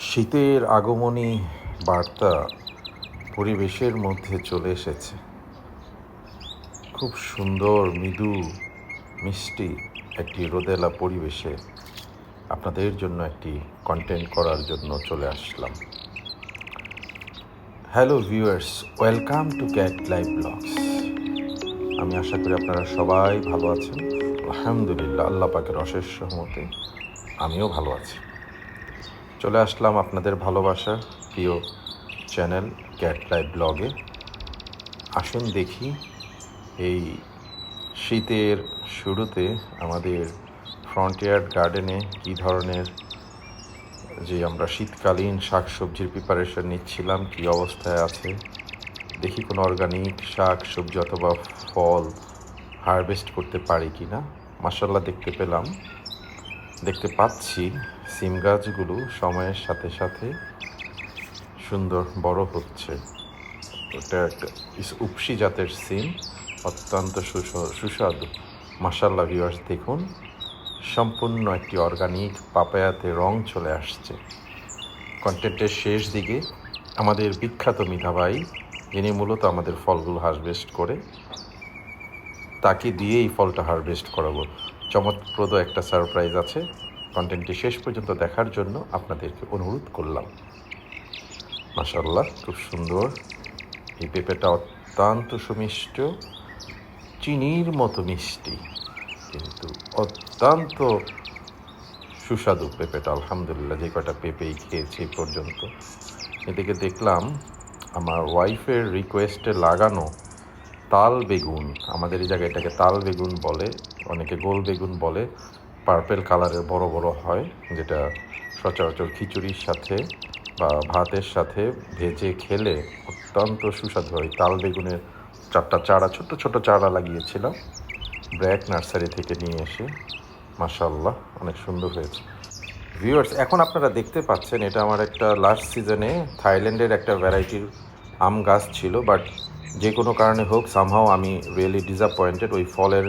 শীতের আগমনী বার্তা পরিবেশের মধ্যে চলে এসেছে। খুব সুন্দর মৃদু মিষ্টি একটি রোদেলা পরিবেশে আপনাদের জন্য একটি কন্টেন্ট করার জন্য চলে আসলাম। Hello viewers, welcome to cat live blogs. আমি আশা করি আপনারা সবাই ভালো আছেন। আলহামদুলিল্লাহ, আল্লাহ পাকের অশেষ রহমতে আমিও ভালো আছি। চলে আসলাম আপনাদের ভালোবাসার প্রিয় চ্যানেল ক্যাট লাইভ ব্লগে। আসুন দেখি এই শীতের শুরুতে আমাদের ফ্রন্টিয়ার গার্ডেনে কী ধরনের যে আমরা শীতকালীন শাকসবজির প্রিপারেশন নিচ্ছিলাম কী অবস্থায় আছে। দেখি কোনো অর্গানিক শাক সবজি অথবা ফল হারভেস্ট করতে পারি কি না। মাশাআল্লাহ দেখতে পাচ্ছি সিম গাছগুলো সময়ের সাথে সাথে সুন্দর বড় হচ্ছে। এটা একটা উপসি জাতের সিম, অত্যন্ত সুস্বাদু। মাশাআল্লাহ ভিউয়ার্স, দেখুন সম্পূর্ণ একটি অর্গানিক পাপায়াতে রং চলে আসছে। কন্টেন্টের শেষ দিকে আমাদের বিখ্যাত মিঠাভাই, যিনি মূলত আমাদের ফলগুলো হারভেস্ট করে, তাকে দিয়ে এই ফলটা হারভেস্ট করাবো। চমৎপ্রদ একটা সারপ্রাইজ আছে। কন্টেন্টটি শেষ পর্যন্ত দেখার জন্য আপনাদেরকে অনুরোধ করলাম। মাশাআল্লাহ, খুব সুন্দর। এই পেঁপেটা অত্যন্ত সুমিষ্ট, চিনির মতো মিষ্টি, কিন্তু অত্যন্ত সুস্বাদু পেঁপেটা। আলহামদুলিল্লাহ, যে কটা পেঁপেই খেয়েছি এই পর্যন্ত। এদিকে দেখলাম আমার ওয়াইফের রিকোয়েস্টে লাগানো তাল বেগুন, আমাদের এই জায়গায় এটাকে তাল বেগুন বলে, অনেকে গোল বেগুন বলে, পার্পেল কালারের বড় বড় হয়, যেটা সচরাচর খিচুড়ির সাথে বা ভাতের সাথে ভেজে খেলে অত্যন্ত সুস্বাদু হয়। তাল বেগুনের ছোট ছোট চারা লাগিয়েছিলাম ব্র্যাক নার্সারি থেকে নিয়ে এসে। মাশাআল্লাহ, অনেক সুন্দর হয়েছে। ভিউয়ার্স, এখন আপনারা দেখতে পাচ্ছেন এটা আমার একটা লাস্ট সিজনে থাইল্যান্ডের একটা ভ্যারাইটির আম গাছ ছিল, বাট যে কোনো কারণে হোক সামহাও আমি রিয়েলি ডিসঅ্যাপয়েন্টেড। ওই ফলের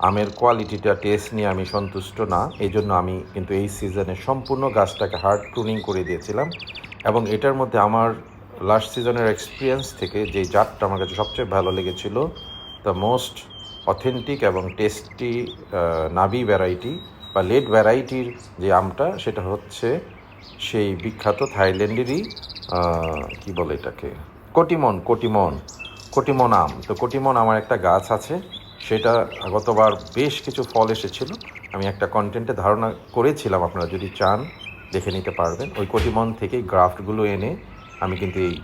আমের কোয়ালিটিটা টেস্ট নিয়ে আমি সন্তুষ্ট না। এই জন্য আমি কিন্তু এই সিজনে সম্পূর্ণ গাছটাকে হার্ড প্রুনিং করে দিয়েছিলাম। এবং এটার মধ্যে আমার লাস্ট সিজনের এক্সপিরিয়েন্স থেকে যে জাতটা আমার কাছে সবচেয়ে ভালো লেগেছিল, দ্য মোস্ট অথেন্টিক এবং টেস্টি নাবি ভ্যারাইটি বা লেড ভ্যারাইটির যে আমটা, সেটা হচ্ছে সেই বিখ্যাত থাইল্যান্ডেরই কি বলে এটাকে, কোটিমন আম। তো কোটিমন আমার একটা গাছ আছে, সেটা গতবার বেশ কিছু ফল এসেছিল। আমি একটা কন্টেন্টে ধারণা করেছিলাম, আপনারা যদি চান দেখে নিতে পারবেন। ওই কোটিমন থেকে গ্রাফটগুলো এনে আমি কিন্তু এই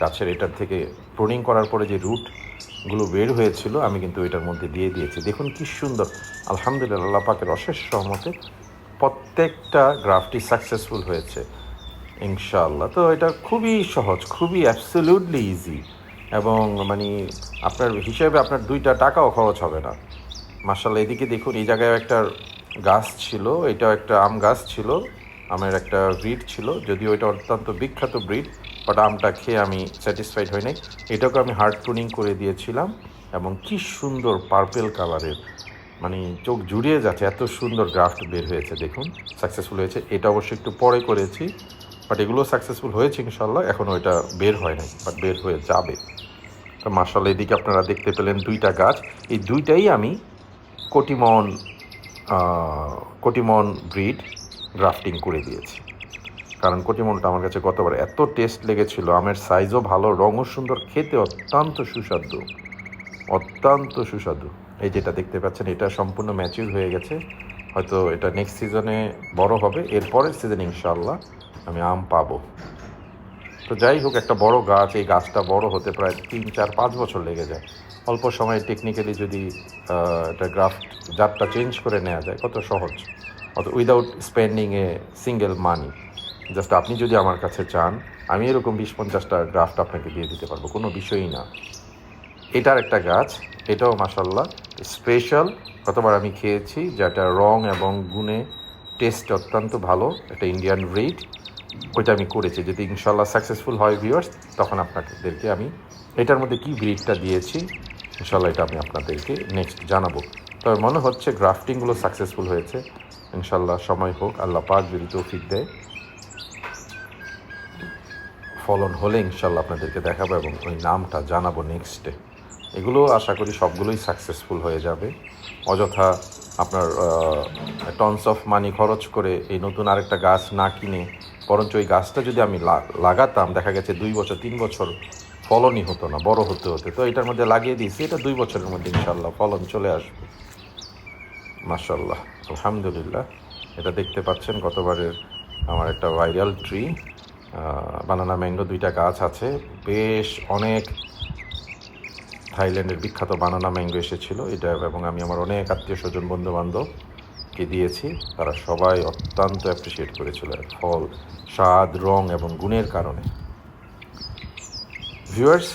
গাছের এটার থেকে প্রুনিং করার পরে যে রুটগুলো বের হয়েছিল আমি কিন্তু এটার মধ্যে দিয়ে দিয়েছি। দেখুন কি সুন্দর। আলহামদুলিল্লাহ, আল্লাহ পাকের অশেষ রহমতে প্রত্যেকটা গ্রাফটই সাকসেসফুল হয়েছে ইনশাআল্লাহ। তো এটা খুবই সহজ, খুবই অ্যাবসলিউটলি ইজি, এবং মানে আপনার হিসেবে আপনার 2টা টাকাও খরচ হবে না। মাশাআল্লাহ, এদিকে দেখুন এই জায়গায় একটা গাছ ছিল, এটাও একটা আম গাছ ছিল, আমের একটা ব্রিড ছিল, যদিও এটা অত্যন্ত বিখ্যাত ব্রিড, বাট আমটা খেয়ে আমি স্যাটিসফাইড হই নাই। এটাকে আমি হার্ড প্রুনিং করে দিয়েছিলাম, এবং কি সুন্দর পার্পেল কালারের, মানে চোখ জুড়িয়ে যাচ্ছে, এত সুন্দর গ্রাফট বের হয়েছে। দেখুন সাকসেসফুল হয়েছে। এটা অবশ্যই একটু পরে করেছি, বাট এগুলো সাকসেসফুল হয়েছে ইনশাল্লাহ। এখনও এটা বের হয় নাই, বাট বের হয়ে যাবে। তো মাশাআল্লাহ, এদিকে আপনারা দেখতে পেলেন 2টা গাছ। এই 2টাই আমি কোটিমন ব্রিড গ্রাফটিং করে দিয়েছি, কারণ কোটিমনটা আমার কাছে গতবার এত টেস্ট লেগেছিল। আমের সাইজও ভালো, রঙও সুন্দর, খেতে অত্যন্ত সুস্বাদু। এই যেটা দেখতে পাচ্ছেন, এটা সম্পূর্ণ ম্যাচিউর হয়ে গেছে। হয়তো এটা নেক্সট সিজনে বড় হবে, এরপরের সিজনে ইনশাআল্লাহ আমি আম পাবো। তো যাই হোক, একটা বড় গাছ, এই গাছটা বড় হতে প্রায় 3-4-5 বছর লেগে যায়। অল্প সময়ে টেকনিক্যালি যদি এটা জাতটা চেঞ্জ করে নেওয়া যায়, কত সহজ, without spending a single money. Just আপনি যদি আমার কাছে চান, আমি এরকম 20-50টা গ্রাফট আপনাকে দিয়ে দিতে পারবো, কোনো বিষয়ই না। এটার একটা গাছ, এটাও মাশাআল্লাহ স্পেশাল, গতবার আমি খেয়েছি, যেটা রং এবং গুণে টেস্ট অত্যন্ত ভালো, একটা ইন্ডিয়ান ব্রিড। ওইটা আমি করেছি। যদি ইনশাআল্লাহ সাকসেসফুল হয় ভিউয়ার্স, তখন আপনাদেরকে আমি এটার মধ্যে কী ব্রিডটা দিয়েছি ইনশাআল্লাহ এটা আমি আপনাদেরকে নেক্সট জানাবো। তবে মনে হচ্ছে গ্রাফটিংগুলো সাকসেসফুল হয়েছে। ইনশাআল্লাহ সময় হোক, আল্লাহ পাক যদি তৌফিক দেয়। ফলন হলে ইনশাল্লাহ আপনাদেরকে দেখাবো এবং ওই নামটা জানাবো নেক্সটে। এগুলো আশা করি সবগুলোই সাকসেসফুল হয়ে যাবে। অযথা আপনার টনস অফ মানি খরচ করে এই নতুন আরেকটা গাছ না কিনে বরঞ্চ ওই গাছটা যদি আমি লাগাতাম, দেখা গেছে 2 বছর 3 বছর ফলনই হতো না, বড় হতে হতে, তো এটার মধ্যে লাগিয়ে দিয়েছি, এটা 2 বছরের মধ্যে ইনশাল্লাহ ফলন চলে আসবে। মাশাআল্লাহ, আলহামদুলিল্লাহ। এটা দেখতে পাচ্ছেন গতবারের আমার একটা ভাইরাল ট্রি, বানানা ম্যাঙ্গো 2টা গাছ আছে। বেশ অনেক থাইল্যান্ডের বিখ্যাত বানানা ম্যাঙ্গো এসেছিল এটা, এবং আমি আমার অনেক আত্মীয় স্বজন বন্ধুবান্ধবকে দিয়েছি, তারা সবাই অত্যন্ত অ্যাপ্রিসিয়েট করেছিল ফল, স্বাদ, রং এবং গুণের কারণে। ভিউয়ার্স,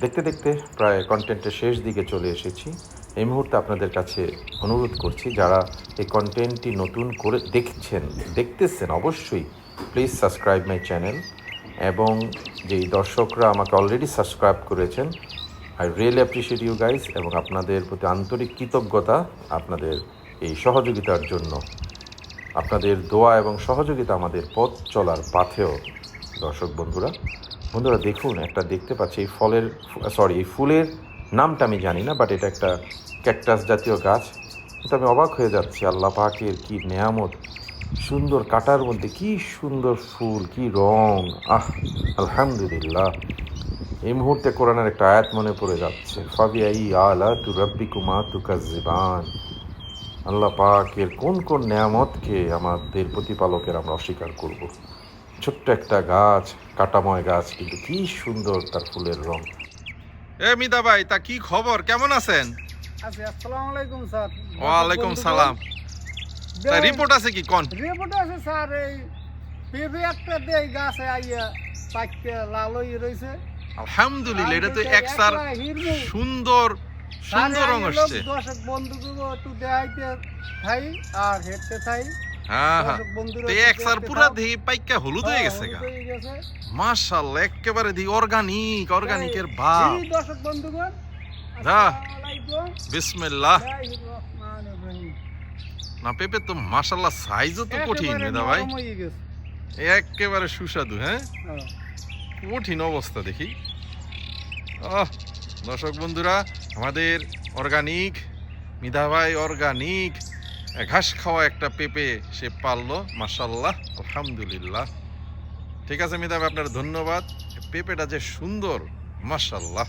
দেখতে দেখতে প্রায় কন্টেন্টের শেষ দিকে চলে এসেছি। এই মুহূর্তে আপনাদের কাছে অনুরোধ করছি, যারা এই কন্টেন্টটি নতুন করে দেখতেছেন অবশ্যই প্লিজ সাবস্ক্রাইব মাই চ্যানেল, এবং যেই দর্শকরা আমাকে অলরেডি সাবস্ক্রাইব করেছেন, I really appreciate you guys, এবং আপনাদের প্রতি আন্তরিক কৃতজ্ঞতা আপনাদের এই সহযোগিতার জন্য। আপনাদের দোয়া এবং সহযোগিতা আমাদের পথ চলার পাথেও। দর্শক বন্ধুরা দেখুন, একটা দেখতে পাচ্ছি এই ফুলের নামটা আমি জানি না, বাট এটা একটা ক্যাকটাস জাতীয় গাছ। কিন্তু আমি অবাক হয়ে যাচ্ছি, আল্লাহ পাকের কি নেয়ামত, সুন্দর কাটার মধ্যে কি সুন্দর ফুল, কি রং, আলহামদুলিল্লাহ। এই মুহূর্তে কোরআনের একটা আয়াত মনে পড়ে যাচ্ছে, ফাবিআই আলা তু রাব্বিকুমা তুকাজ্জিবান। আল্লাহ পাকের কোন কোন নেয়ামতকে আমাদের প্রতিপালকের আমরা অস্বীকার করব। ছোট্ট একটা গাছ, কাটাময় গাছ, কিন্তু কি সুন্দর তার ফুলের রং। মিদা ভাই, তা কি খবর, কেমন আছেন? আসসালামু আলাইকুম স্যার। ওয়ালাইকুম সালাম। তা রিপোর্ট আছে কি কোন? রিপোর্ট আছে স্যার, এই পেঁপে একটা দেই গাছে আইয়া পাকতে লাল হয়ে রইছে। আলহামদুলিল্লাহ, এটা তো একসার সুন্দর সুন্দর রং আসছে। দর্শক বন্ধুকে একটু দেখাইতে থাই আর হেঁটতে থাই। হ্যাঁ হ্যাঁ, তো একসার পুরা দেহি পাইকা হলুদ হয়ে গেছে গা। মাশাআল্লাহ, একেবারে দি অর্গানিকের ভাব। দর্শক বন্ধুগণ, যা আসসালামু আলাইকুম, বিসমিল্লাহ। বিসমিল্লাহির রহমানির রহিম। না পেঁপে তো মাশাআল্লাহ সাইজও তো কঠিন মেদা ভাই, নরম হয়ে গেছে। একেবারে সুস্বাদু। হ্যাঁ, কঠিন অবস্থা দেখি। দর্শক বন্ধুরা, আমাদের অর্গানিক মিধা ভাই অর্গানিক ঘাস খাওয়া একটা পেঁপে সে পারলো, মাশাআল্লাহ, আলহামদুলিল্লাহ। ঠিক আছে মিধা ভাই, আপনার ধন্যবাদ। পেঁপেটা যে সুন্দর, মাশাআল্লাহ।